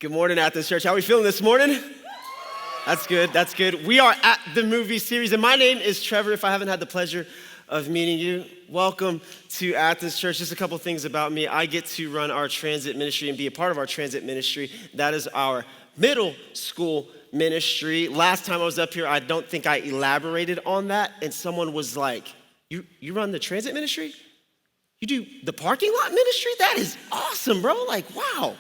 Good morning, Athens Church. How are we feeling this morning? That's good, that's good. We are at the movie series, and my name is Trevour. If I haven't had the pleasure of meeting you, welcome to Athens Church. Just a couple things about me. I get to run our transit ministry and be a part of our transit ministry. That is our middle school ministry. Last time I was up here, I don't think I elaborated on that, and someone was like, you run the transit ministry? You do the parking lot ministry? That is awesome, bro. Like, wow.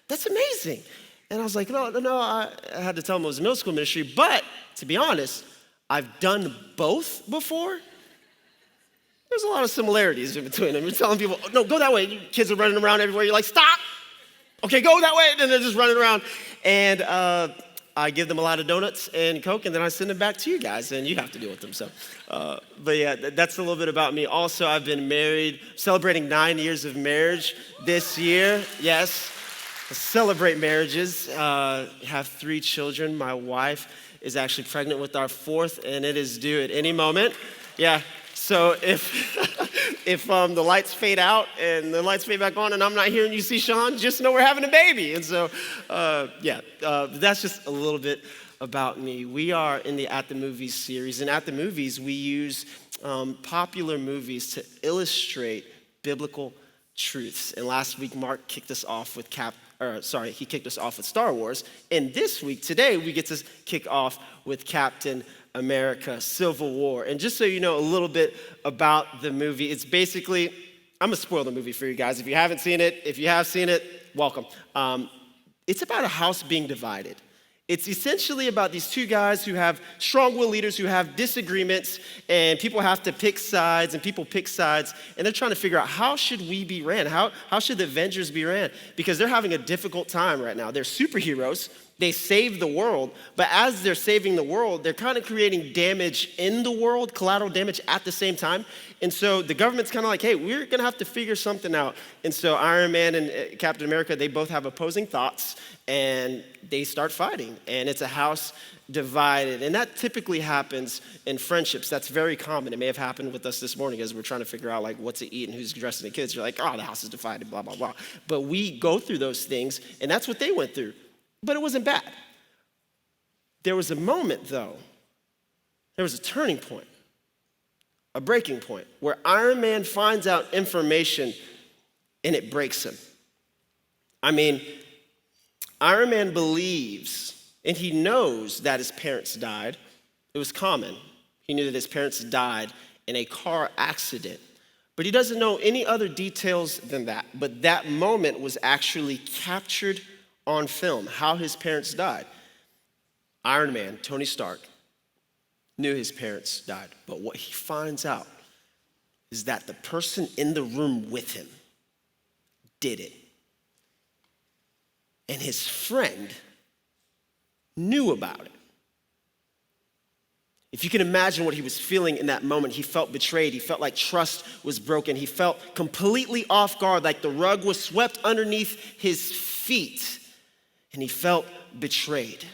That's amazing. And I was like, no, I had to tell them it was middle school ministry. But to be honest, I've done both before. There's a lot of similarities in between them. You're telling people, no, go that way. Kids are running around everywhere. You're like, stop. Okay, go that way. And then they're just running around. And I give them a lot of donuts and Coke, and then I send them back to you guys, and you have to deal with them. So, but yeah, that's a little bit about me. Also, I've been married, celebrating 9 years of marriage this year. Yes. Celebrate marriages, have 3 children. My wife is actually pregnant with our 4th, and it is due at any moment. Yeah, so if the lights fade out and the lights fade back on and I'm not here and you see Sean, just know we're having a baby. And so, that's just a little bit about me. We are in the At the Movies series, and at the movies, we use popular movies to illustrate biblical truths. And last week, Mark kicked us off with he kicked us off with Star Wars. And this week, today, we get to kick off with Captain America, Civil War. And just so you know a little bit about the movie, it's basically, I'm gonna spoil the movie for you guys. If you haven't seen it, if you have seen it, welcome. It's about a house being divided. It's essentially about these 2 guys who have strong-willed leaders who have disagreements, and people have to pick sides, and people pick sides, and they're trying to figure out how should we be ran? How should the Avengers be ran? Because they're having a difficult time right now. They're superheroes. They save the world, but as they're saving the world, they're kind of creating damage in the world, collateral damage at the same time. And so the government's kind of like, hey, we're gonna have to figure something out. And so Iron Man and Captain America, they both have opposing thoughts, and they start fighting. And it's a house divided. And that typically happens in friendships. That's very common. It may have happened with us this morning as we're trying to figure out like what to eat and who's dressing the kids. You're like, oh, the house is divided, blah, blah, blah. But we go through those things, and that's what they went through. But it wasn't bad. There was a moment, though. There was a turning point, a breaking point, where Iron Man finds out information and it breaks him. I mean, Iron Man believes and he knows that his parents died. It was common. He knew that his parents died in a car accident. But he doesn't know any other details than that. But that moment was actually captured on film, how his parents died. Iron Man, Tony Stark, knew his parents died, but what he finds out is that the person in the room with him did it. And his friend knew about it. If you can imagine what he was feeling in that moment, he felt betrayed. He felt like trust was broken. He felt completely off guard, like the rug was swept underneath his feet. And he felt betrayed.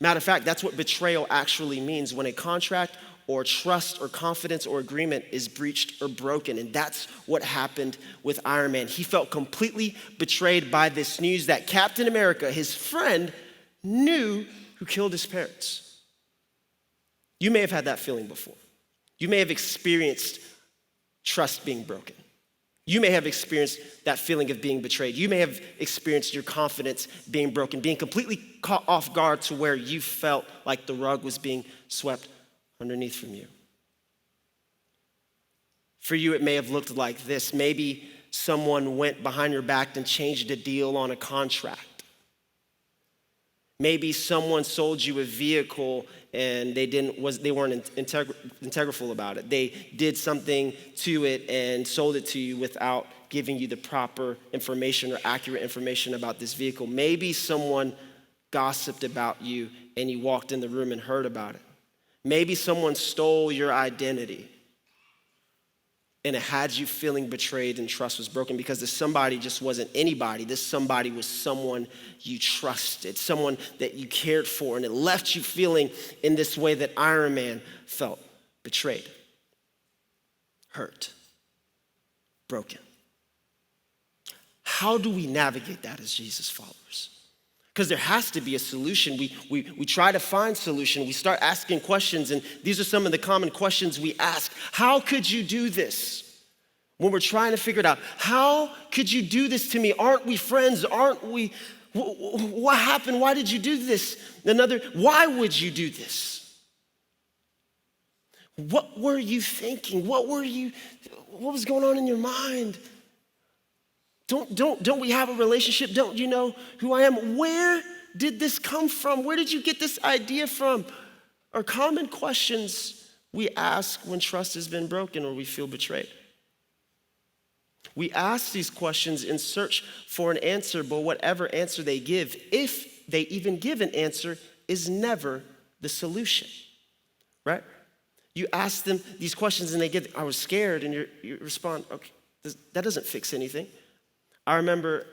Matter of fact, that's what betrayal actually means, when a contract or trust or confidence or agreement is breached or broken. And that's what happened with Iron Man. He felt completely betrayed by this news that Captain America, his friend, knew who killed his parents. You may have had that feeling before. You may have experienced trust being broken. You may have experienced that feeling of being betrayed. You may have experienced your confidence being broken, being completely caught off guard to where you felt like the rug was being swept underneath from you. For you, it may have looked like this. Maybe someone went behind your back and changed a deal on a contract. Maybe someone sold you a vehicle and they weren't integral about it. They did something to it and sold it to you without giving you the proper information or accurate information about this vehicle. Maybe someone gossiped about you and you walked in the room and heard about it. Maybe someone stole your identity and it had you feeling betrayed and trust was broken because this somebody just wasn't anybody. This somebody was someone you trusted, someone that you cared for, and it left you feeling in this way that Iron Man felt, betrayed, hurt, broken. how do we navigate that as Jesus followers? Because there has to be a solution. We try to find solution. We start asking questions, and these are some of the common questions we ask. How could you do this? When we're trying to figure it out, how could you do this to me? Aren't we friends? Aren't we? What happened? Why did you do this? Why would you do this? What were you thinking? What was going on in your mind? Don't we have a relationship? Don't you know who I am? Where did this come from? Where did you get this idea from? Are common questions we ask when trust has been broken or we feel betrayed. We ask these questions in search for an answer, but whatever answer they give, if they even give an answer, is never the solution, right? You ask them these questions and they get, I was scared, and you respond, okay, that doesn't fix anything. I remember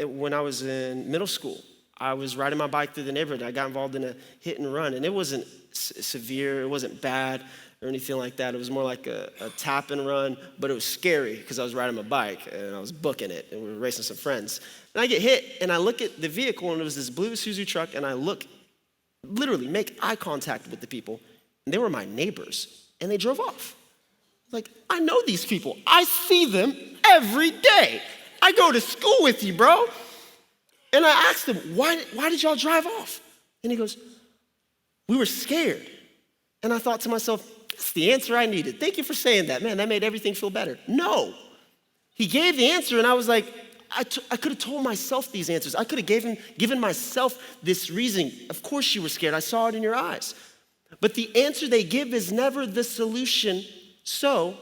when I was in middle school, I was riding my bike through the neighborhood. I got involved in a hit and run, and it wasn't severe, it wasn't bad or anything like that. It was more like a tap and run, but it was scary because I was riding my bike and I was booking it, and we were racing some friends. And I get hit, and I look at the vehicle, and it was this blue Isuzu truck, and I literally make eye contact with the people, and they were my neighbors, and they drove off. Like, I know these people. I see them every day. I go to school with you, bro. And I asked him, why did y'all drive off? And he goes, we were scared. And I thought to myself, that's the answer I needed. Thank you for saying that. Man, that made everything feel better. No. He gave the answer, and I was like, I could have told myself these answers. I could have given myself this reason. Of course you were scared. I saw it in your eyes. But the answer they give is never the solution. So,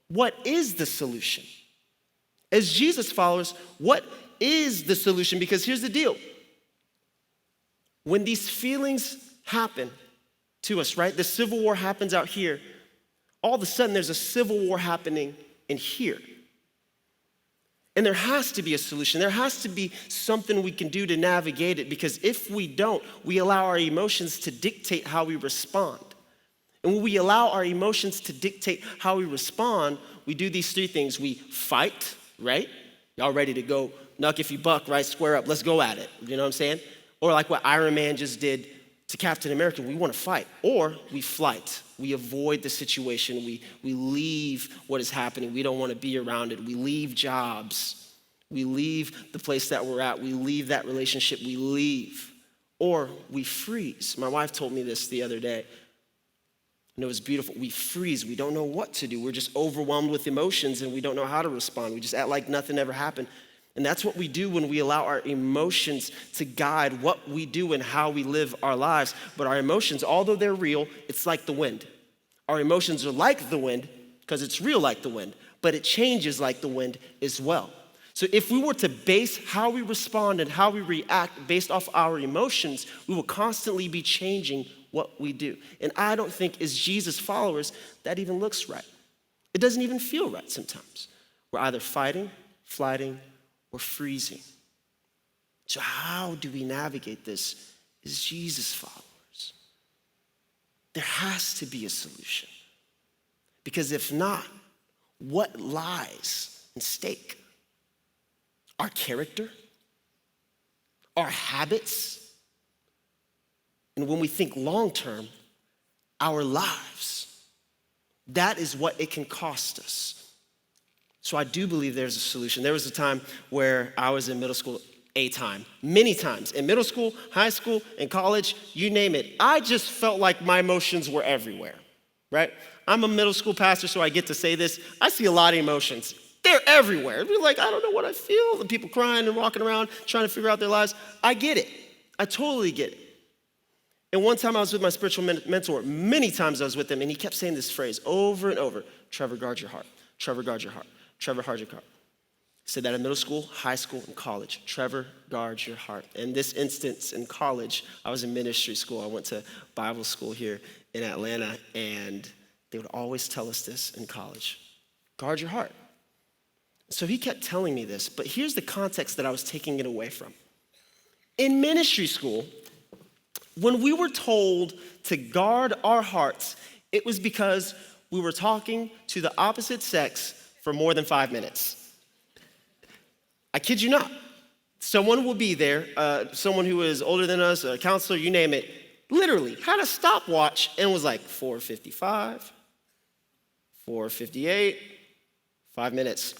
what is the solution? As Jesus followers, what is the solution? Because here's the deal. When these feelings happen to us, right? The civil war happens out here. All of a sudden, there's a civil war happening in here. And there has to be a solution. There has to be something we can do to navigate it, because if we don't, we allow our emotions to dictate how we respond. And when we allow our emotions to dictate how we respond, we do these three things. We fight, right? Y'all ready to go knuck if you buck, right? Square up. Let's go at it. You know what I'm saying? Or like what Iron Man just did to Captain America, we want to fight. Or we flight. We avoid the situation. We leave what is happening. We don't want to be around it. We leave jobs. We leave the place that we're at. We leave that relationship. We leave. Or we freeze. My wife told me this the other day, and it was beautiful. We freeze. We don't know what to do. We're just overwhelmed with emotions, and we don't know how to respond. We just act like nothing ever happened. And that's what we do when we allow our emotions to guide what we do and how we live our lives. But our emotions, although they're real, it's like the wind. Our emotions are like the wind because it's real like the wind, but it changes like the wind as well. So if we were to base how we respond and how we react based off our emotions, we will constantly be changing what we do. And I don't think as Jesus followers, that even looks right. It doesn't even feel right sometimes. We're either fighting, flighting, or freezing. So how do we navigate this as Jesus followers? There has to be a solution. Because if not, what lies in stake? Our character? Our habits? And when we think long term, our lives. That is what it can cost us. So I do believe there's a solution. There was a time where I was in middle school, many times. In middle school, high school, in college, you name it. I just felt like my emotions were everywhere, right? I'm a middle school pastor, so I get to say this. I see a lot of emotions. They're everywhere. We're like, I don't know what I feel. The people crying and walking around, trying to figure out their lives. I get it. I totally get it. And one time I was with my spiritual mentor. Many times I was with him, and he kept saying this phrase over and over: Trevour, guard your heart. Trevour, guard your heart. Trevour, guard your heart. He said that in middle school, high school, and college. Trevour, guard your heart. In this instance, in college, I was in ministry school. I went to Bible school here in Atlanta, and they would always tell us this in college: guard your heart. So he kept telling me this, but here's the context that I was taking it away from. In ministry school, when we were told to guard our hearts, it was because we were talking to the opposite sex for more than 5 minutes. I kid you not. Someone will be there, someone who is older than us, a counselor, you name it, literally had a stopwatch and was like 4:55, 4:58, 5 minutes.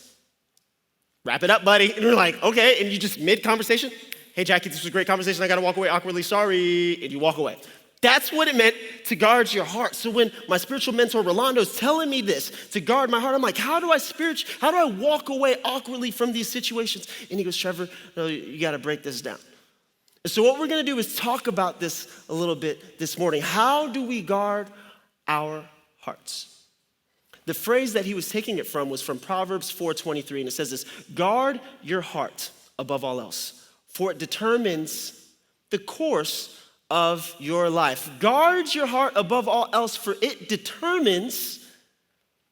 Wrap it up, buddy. And you're like, okay, and you just mid-conversation, hey, Jackie, this was a great conversation. I gotta walk away awkwardly, sorry, and you walk away. That's what it meant to guard your heart. So when my spiritual mentor, Rolando, is telling me this, to guard my heart, I'm like, how do I walk away awkwardly from these situations? And he goes, Trevor, no, you gotta break this down. And so what we're gonna do is talk about this a little bit this morning. How do we guard our hearts? The phrase that he was taking it from was from Proverbs 4:23, and it says this, guard your heart above all else, for it determines the course of your life. Guard your heart above all else, for it determines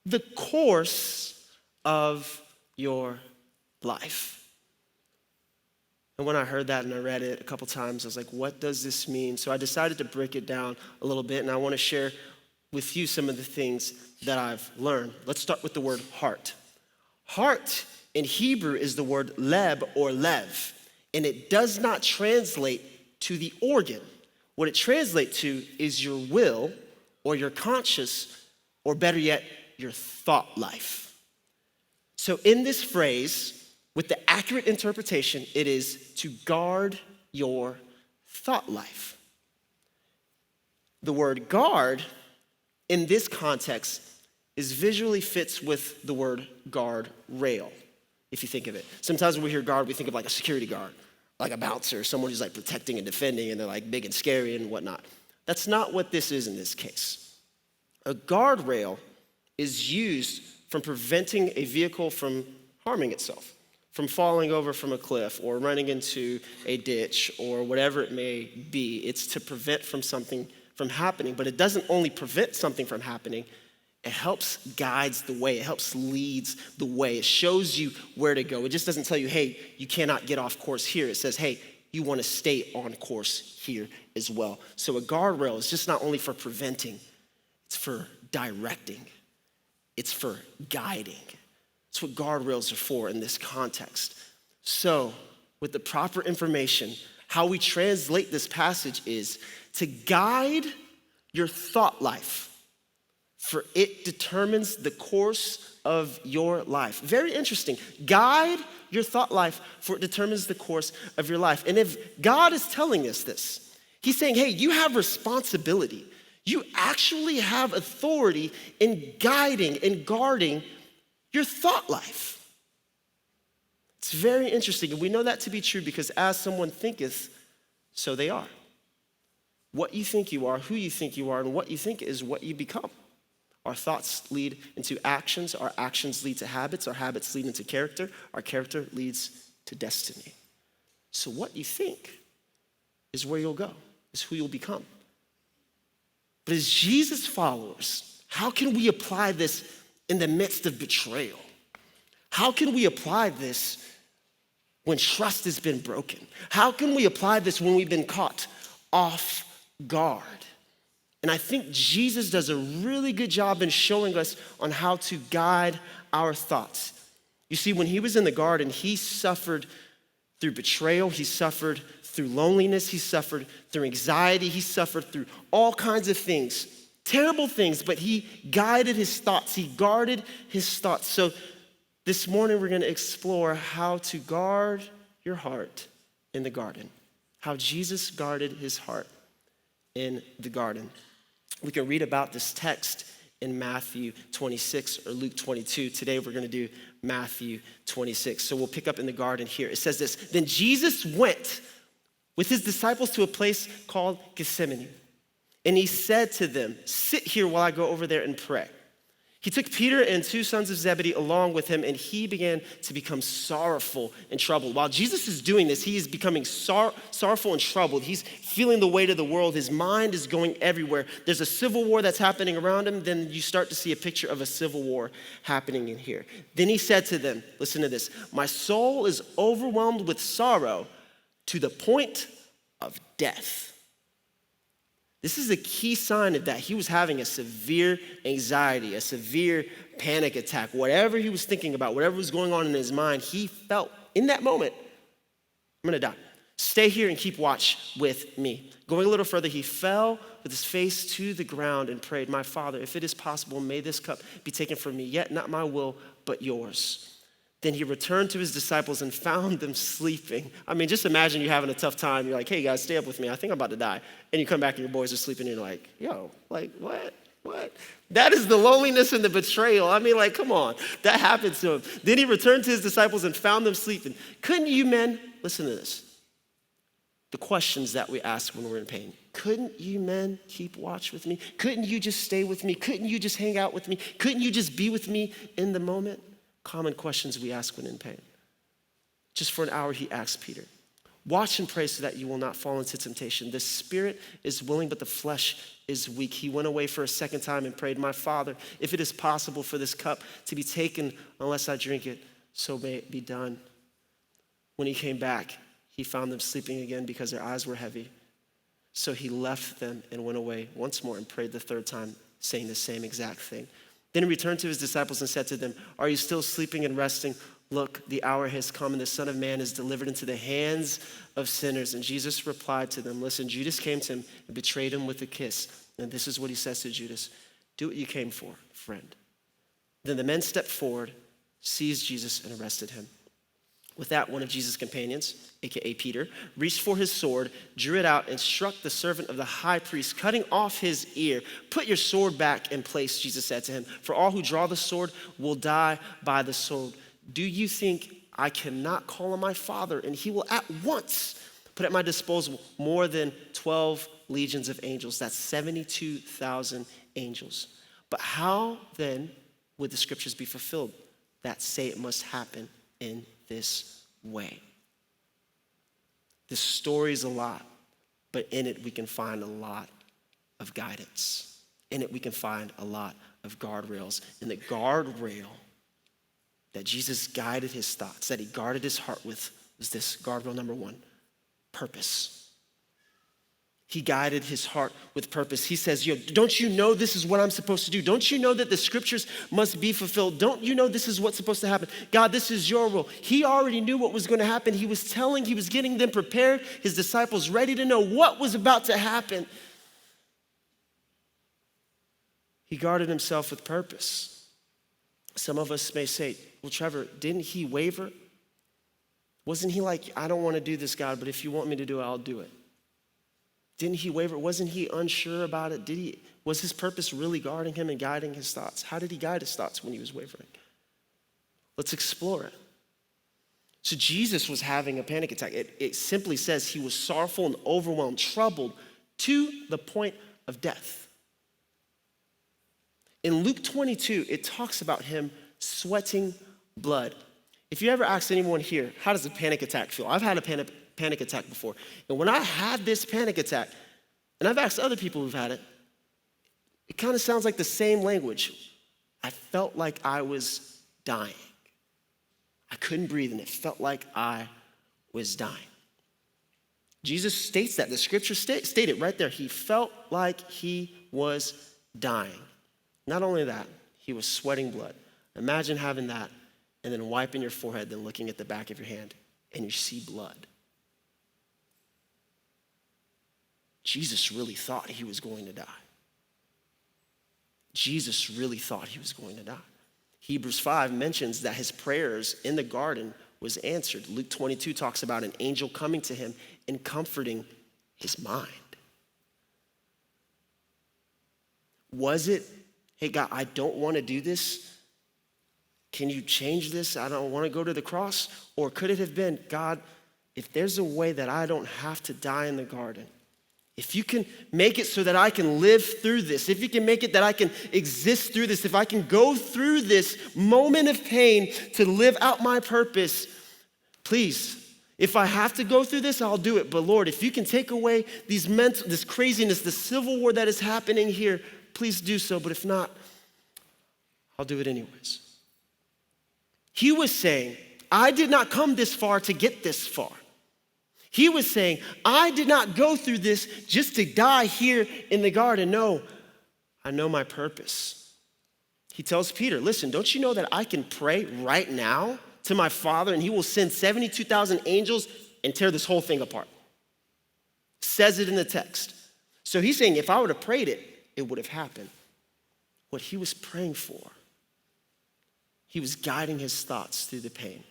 the course of your life. And when I heard that and I read it a couple times, I was like, what does this mean? So I decided to break it down a little bit, and I want to share with you some of the things that I've learned. Let's start with the word heart. Heart in Hebrew is the word leb or lev, and it does not translate to the organ. What it translates to is your will or your conscious, or better yet, your thought life. So in this phrase, with the accurate interpretation, it is to guard your thought life. The word guard in this context is visually fits with the word guard rail, if you think of it. Sometimes when we hear guard, we think of like a security guard, like a bouncer, someone who's like protecting and defending, and they're like big and scary and whatnot. That's not what this is in this case. A guardrail is used from preventing a vehicle from harming itself, from falling over from a cliff or running into a ditch or whatever it may be. It's to prevent from something from happening, but it doesn't only prevent something from happening, it helps guides the way, it helps leads the way, it shows you where to go. It just doesn't tell you, hey, you cannot get off course here. It says, hey, you want to stay on course here as well. So a guardrail is just not only for preventing, it's for directing, it's for guiding. That's what guardrails are for in this context. So with the proper information, how we translate this passage is to guide your thought life, for it determines the course of your life. Very interesting. Guide your thought life, for it determines the course of your life. And if God is telling us this, he's saying, hey, you have responsibility. You actually have authority in guiding and guarding your thought life. It's very interesting, and we know that to be true because as someone thinketh, so they are. What you think you are, who you think you are, and what you think is what you become. Our thoughts lead into actions, our actions lead to habits, our habits lead into character, our character leads to destiny. So what you think is where you'll go, is who you'll become. But as Jesus followers, how can we apply this in the midst of betrayal? How can we apply this when trust has been broken? How can we apply this when we've been caught off guard? And I think Jesus does a really good job in showing us on how to guide our thoughts. You see, when he was in the garden, he suffered through betrayal, he suffered through loneliness, he suffered through anxiety, he suffered through all kinds of things, terrible things, but he guided his thoughts, he guarded his thoughts. So this morning we're gonna explore how to guard your heart in the garden, how Jesus guarded his heart in the garden. We can read about this text in Matthew 26 or Luke 22. Today we're gonna do Matthew 26. So we'll pick up in the garden here. It says this, then Jesus went with his disciples to a place called Gethsemane. And he said to them, sit here while I go over there and pray. He took Peter and two sons of Zebedee along with him, and he began to become sorrowful and troubled. While Jesus is doing this, he is becoming sorrowful and troubled. He's feeling the weight of the world. His mind is going everywhere. There's a civil war that's happening around him. Then you start to see a picture of a civil war happening in here. Then he said to them, listen to this, my soul is overwhelmed with sorrow to the point of death. This is a key sign of that. He was having a severe anxiety, a severe panic attack. Whatever he was thinking about, whatever was going on in his mind, he felt in that moment, I'm gonna die. Stay here and keep watch with me. Going a little further, he fell with his face to the ground and prayed, my Father, if it is possible, may this cup be taken from me, yet not my will, but yours. Then he returned to his disciples and found them sleeping. I mean, just imagine you having a tough time. You're like, hey guys, stay up with me. I think I'm about to die. And you come back and your boys are sleeping and you're like, yo, like what? What? That is the loneliness and the betrayal. I mean, like, come on. That happened to him. Then he returned to his disciples and found them sleeping. Couldn't you men, listen to this, the questions that we ask when we're in pain. Couldn't you men keep watch with me? Couldn't you just stay with me? Couldn't you just hang out with me? Couldn't you just be with me in the moment? Common questions we ask when in pain. Just for an hour, he asked Peter, watch and pray so that you will not fall into temptation. The spirit is willing, but the flesh is weak. He went away for a second time and prayed, my Father, if it is possible for this cup to be taken unless I drink it, so may it be done. When he came back, he found them sleeping again because their eyes were heavy. So he left them and went away once more and prayed the third time, saying the same exact thing. Then he returned to his disciples and said to them, are you still sleeping and resting? Look, the hour has come and the Son of Man is delivered into the hands of sinners. And Jesus replied to them, listen, Judas came to him and betrayed him with a kiss. And this is what he says to Judas, do what you came for, friend. Then the men stepped forward, seized Jesus and arrested him. With that, one of Jesus' companions, AKA Peter, reached for his sword, drew it out, and struck the servant of the high priest, cutting off his ear. Put your sword back in place, Jesus said to him, for all who draw the sword will die by the sword. Do you think I cannot call on my Father, and he will at once put at my disposal more than 12 legions of angels? That's 72,000 angels. But how then would the scriptures be fulfilled that say it must happen in this way? This story is a lot, but in it we can find a lot of guidance. In it we can find a lot of guardrails. And the guardrail that Jesus guided his thoughts, that he guarded his heart with, was this guardrail number one, purpose. He guided his heart with purpose. He says, don't you know this is what I'm supposed to do? Don't you know that the scriptures must be fulfilled? Don't you know this is what's supposed to happen? God, this is your will. He already knew what was going to happen. He was getting them prepared, his disciples ready to know what was about to happen. He guarded himself with purpose. Some of us may say, well, Trevor, didn't he waver? Wasn't he like, I don't want to do this, God, but if you want me to do it, I'll do it? Didn't he waver? Wasn't he unsure about it? Was his purpose really guarding him and guiding his thoughts? How did he guide his thoughts when he was wavering? Let's explore it. So Jesus was having a panic attack. It simply says he was sorrowful and overwhelmed, troubled to the point of death. In Luke 22, it talks about him sweating blood. If you ever ask anyone here, how does a panic attack feel? I've had a panic attack before. And when I had this panic attack, and I've asked other people who've had it, it kind of sounds like the same language. I felt like I was dying. I couldn't breathe, and it felt like I was dying. Jesus states that. The scripture stated right there. He felt like he was dying. Not only that, he was sweating blood. Imagine having that and then wiping your forehead, then looking at the back of your hand, and you see blood. Jesus really thought he was going to die. Jesus really thought he was going to die. Hebrews 5 mentions that his prayers in the garden was answered. Luke 22 talks about an angel coming to him and comforting his mind. Was it, hey God, I don't want to do this. Can you change this? I don't want to go to the cross. Or could it have been, God, if there's a way that I don't have to die in the garden, if you can make it so that I can live through this, if you can make it that I can exist through this, if I can go through this moment of pain to live out my purpose, please, if I have to go through this, I'll do it. But Lord, if you can take away this craziness, the civil war that is happening here, please do so. But if not, I'll do it anyways. He was saying, I did not come this far to get this far. He was saying, I did not go through this just to die here in the garden. No, I know my purpose. He tells Peter, listen, don't you know that I can pray right now to my Father, and he will send 72,000 angels and tear this whole thing apart. Says it in the text. So he's saying if I would have prayed it, it would have happened. What he was praying for, he was guiding his thoughts through the pain.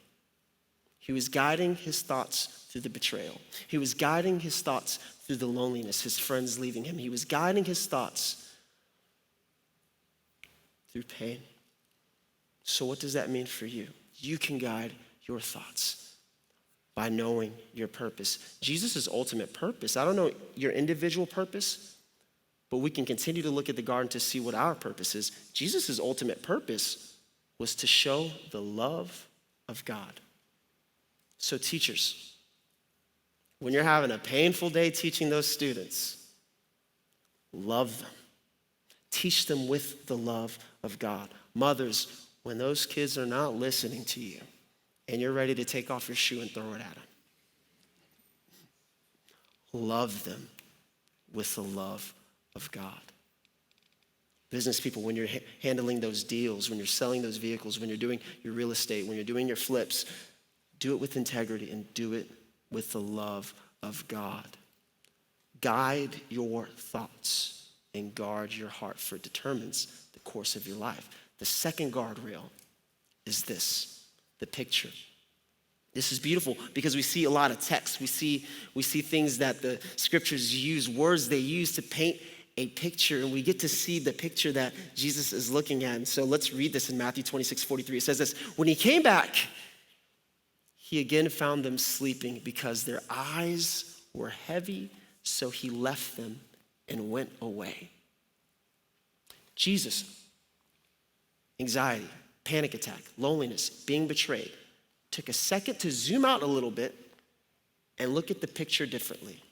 He was guiding his thoughts through the betrayal. He was guiding his thoughts through the loneliness, his friends leaving him. He was guiding his thoughts through pain. So what does that mean for you? You can guide your thoughts by knowing your purpose. Jesus' ultimate purpose, I don't know your individual purpose, but we can continue to look at the garden to see what our purpose is. Jesus' ultimate purpose was to show the love of God. So teachers, when you're having a painful day teaching those students, love them. Teach them with the love of God. Mothers, when those kids are not listening to you and you're ready to take off your shoe and throw it at them, love them with the love of God. Business people, when you're handling those deals, when you're selling those vehicles, when you're doing your real estate, when you're doing your flips, do it with integrity and do it with the love of God. Guide your thoughts and guard your heart, for it determines the course of your life. The second guardrail is this, the picture. This is beautiful because we see a lot of text. We see things that the scriptures use, words they use to paint a picture, and we get to see the picture that Jesus is looking at. And so let's read this in Matthew 26:43. It says this: when he came back, he again found them sleeping because their eyes were heavy, so he left them and went away. Jesus, anxiety, panic attack, loneliness, being betrayed, took a second to zoom out a little bit and look at the picture differently.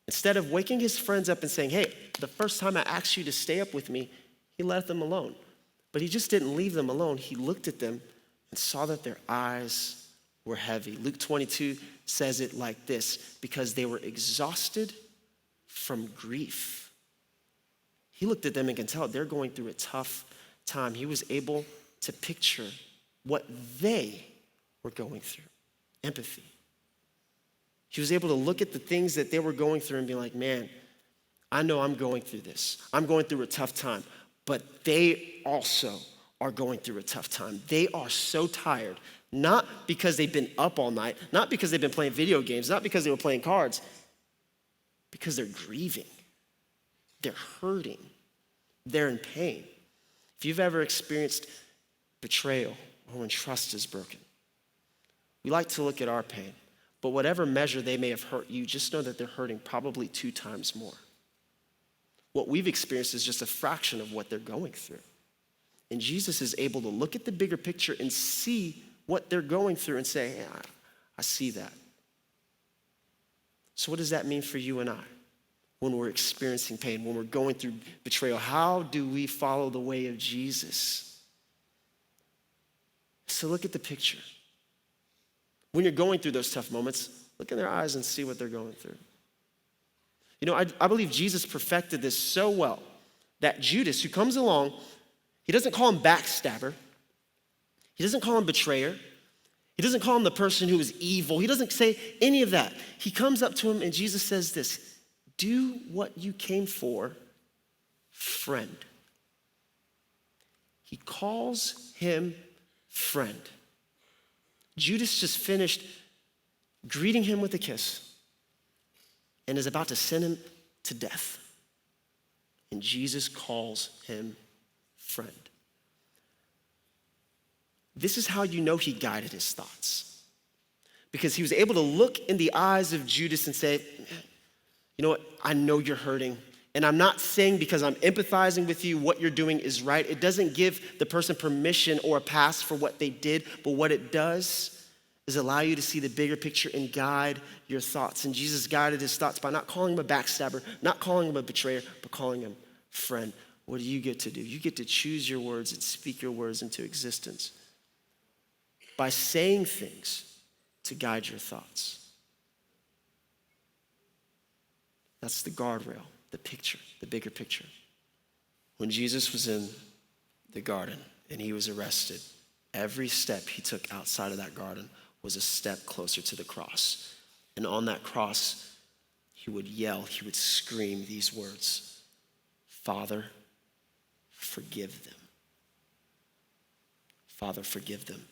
Instead of waking his friends up and saying, hey, the first time I asked you to stay up with me, he left them alone. But he just didn't leave them alone. He looked at them and saw that their eyes were heavy. Luke 22 says it like this: because they were exhausted from grief. He looked at them and can tell they're going through a tough time. He was able to picture what they were going through. Empathy. He was able to look at the things that they were going through and be like, man, I know I'm going through this. I'm going through a tough time, but they also are going through a tough time. They are so tired, not because they've been up all night, not because they've been playing video games, not because they were playing cards, because they're grieving. They're hurting. They're in pain. If you've ever experienced betrayal or when trust is broken, we like to look at our pain, but whatever measure they may have hurt you, just know that they're hurting probably 2 times more. What we've experienced is just a fraction of what they're going through. And Jesus is able to look at the bigger picture and see what they're going through and say, hey, I see that. So what does that mean for you and I when we're experiencing pain, when we're going through betrayal? How do we follow the way of Jesus? So look at the picture. When you're going through those tough moments, look in their eyes and see what they're going through. You know, I believe Jesus perfected this so well that Judas, who comes along, he doesn't call him backstabber. He doesn't call him betrayer. He doesn't call him the person who is evil. He doesn't say any of that. He comes up to him and Jesus says this: do what you came for, friend. He calls him friend. Judas just finished greeting him with a kiss and is about to send him to death. And Jesus calls him friend. This is how you know he guided his thoughts. Because he was able to look in the eyes of Judas and say, you know what, I know you're hurting. And I'm not saying because I'm empathizing with you, what you're doing is right. It doesn't give the person permission or a pass for what they did, but what it does is allow you to see the bigger picture and guide your thoughts. And Jesus guided his thoughts by not calling him a backstabber, not calling him a betrayer, but calling him friend. What do you get to do? You get to choose your words and speak your words into existence by saying things to guide your thoughts. That's the guardrail, the picture, the bigger picture. When Jesus was in the garden and he was arrested, every step he took outside of that garden was a step closer to the cross. And on that cross, he would yell, he would scream these words, Father, forgive them. Father, forgive them,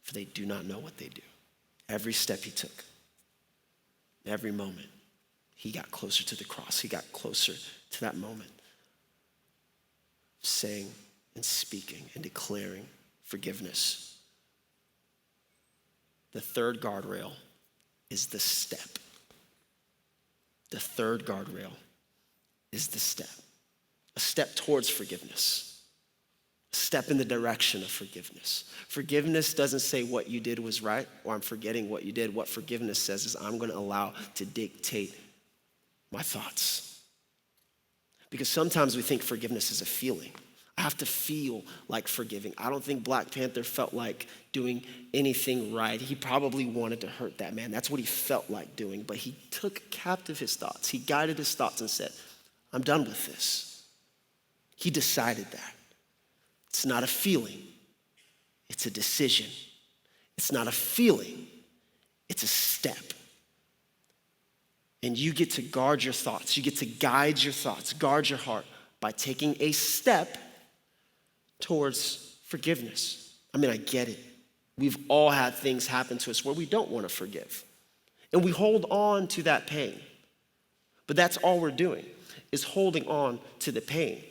for they do not know what they do. Every step he took, every moment, he got closer to the cross. He got closer to that moment, saying and speaking and declaring forgiveness. The third guardrail is the step. The third guardrail is the step. A step towards forgiveness. A step in the direction of forgiveness. Forgiveness doesn't say what you did was right or I'm forgetting what you did. What forgiveness says is I'm going to allow to dictate my thoughts. Because sometimes we think forgiveness is a feeling. I have to feel like forgiving. I don't think Black Panther felt like doing anything right. He probably wanted to hurt that man. That's what he felt like doing. But he took captive his thoughts. He guided his thoughts and said, I'm done with this. He decided that. It's not a feeling. It's a decision. It's not a feeling. It's a step. And you get to guard your thoughts. You get to guide your thoughts, guard your heart by taking a step towards forgiveness. I mean, I get it. We've all had things happen to us where we don't want to forgive. And we hold on to that pain. But that's all we're doing, is holding on to the pain.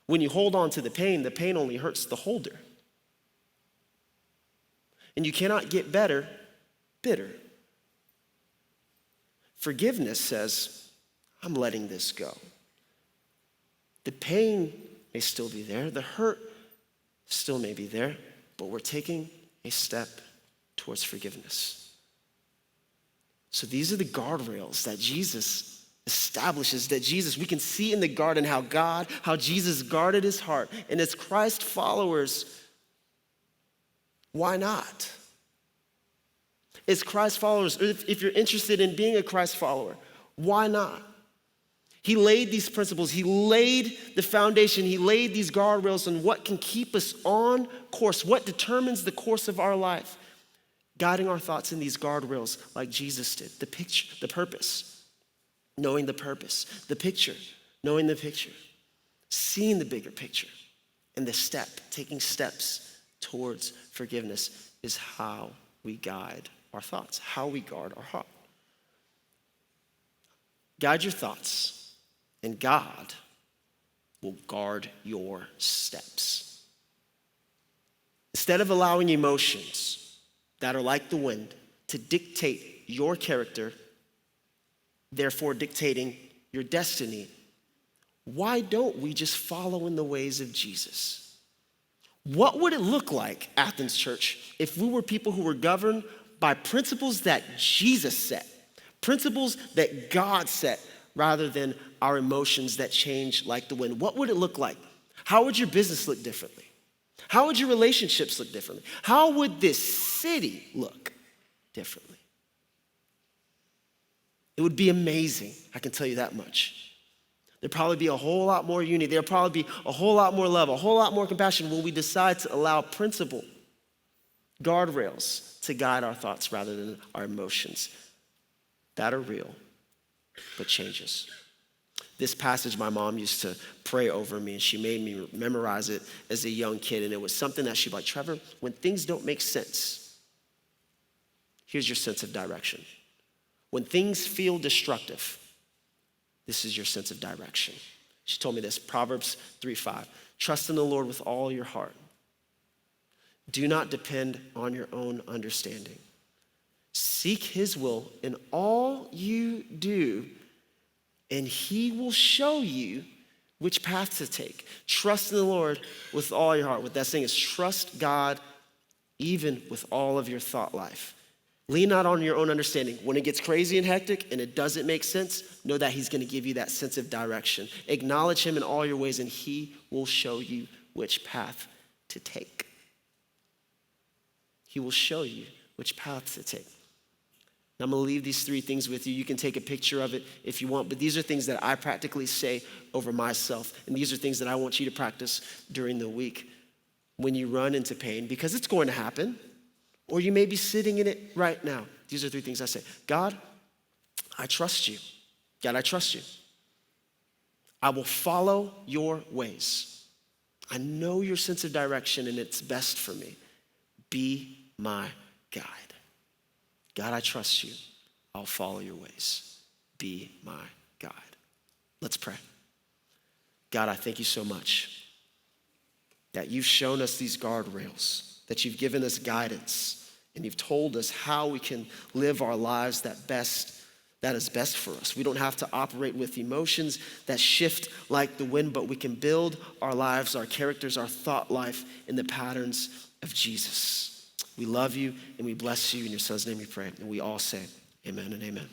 When you hold on to the pain only hurts the holder. And you cannot get better bitter. Forgiveness says, I'm letting this go. The pain may still be there. The hurt still may be there, but we're taking a step towards forgiveness. So these are the guardrails that Jesus establishes, we can see in the garden how Jesus guarded his heart. And as Christ followers, why not? As Christ followers, if you're interested in being a Christ follower, why not? He laid these principles, he laid the foundation, he laid these guardrails on what can keep us on course, what determines the course of our life, guiding our thoughts in these guardrails like Jesus did. The picture, the purpose, knowing the purpose, the picture, knowing the picture, seeing the bigger picture, and the step, taking steps towards forgiveness is how we guide our thoughts, how we guard our heart. Guide your thoughts, and God will guard your steps. Instead of allowing emotions that are like the wind to dictate your character, therefore dictating your destiny, why don't we just follow in the ways of Jesus? What would it look like, Athens Church, if we were people who were governed by principles that Jesus set, principles that God set, rather than our emotions that change like the wind? What would it look like? How would your business look differently? How would your relationships look differently? How would this city look differently? It would be amazing, I can tell you that much. There'd probably be a whole lot more unity. There'd probably be a whole lot more love, a whole lot more compassion when we decide to allow principle, guardrails to guide our thoughts rather than our emotions that are real but changes. This passage my mom used to pray over me, and she made me memorize it as a young kid, and it was something that she'd be like, Trevor, when things don't make sense, here's your sense of direction. When things feel destructive, this is your sense of direction. She told me this, Proverbs 3:5, trust in the Lord with all your heart. Do not depend on your own understanding. Seek his will in all you do, and he will show you which path to take. Trust in the Lord with all your heart. What that's saying is trust God even with all of your thought life. Lean not on your own understanding. When it gets crazy and hectic and it doesn't make sense, know that he's going to give you that sense of direction. Acknowledge him in all your ways, and he will show you which path to take. He will show you which path to take. I'm going to leave these three things with you. You can take a picture of it if you want, but these are things that I practically say over myself, and these are things that I want you to practice during the week. when you run into pain, because it's going to happen, or you may be sitting in it right now. These are three things I say. God, I trust you. God, I trust you. I will follow your ways. I know your sense of direction and it's best for me. Be my guide. God, I trust you. I'll follow your ways. Be my guide. Let's pray. God, I thank you so much that you've shown us these guardrails, that you've given us guidance, and you've told us how we can live our lives that is best for us. We don't have to operate with emotions that shift like the wind, but we can build our lives, our characters, our thought life in the patterns of Jesus. We love you and we bless you. In your son's name we pray. And we all say amen and amen.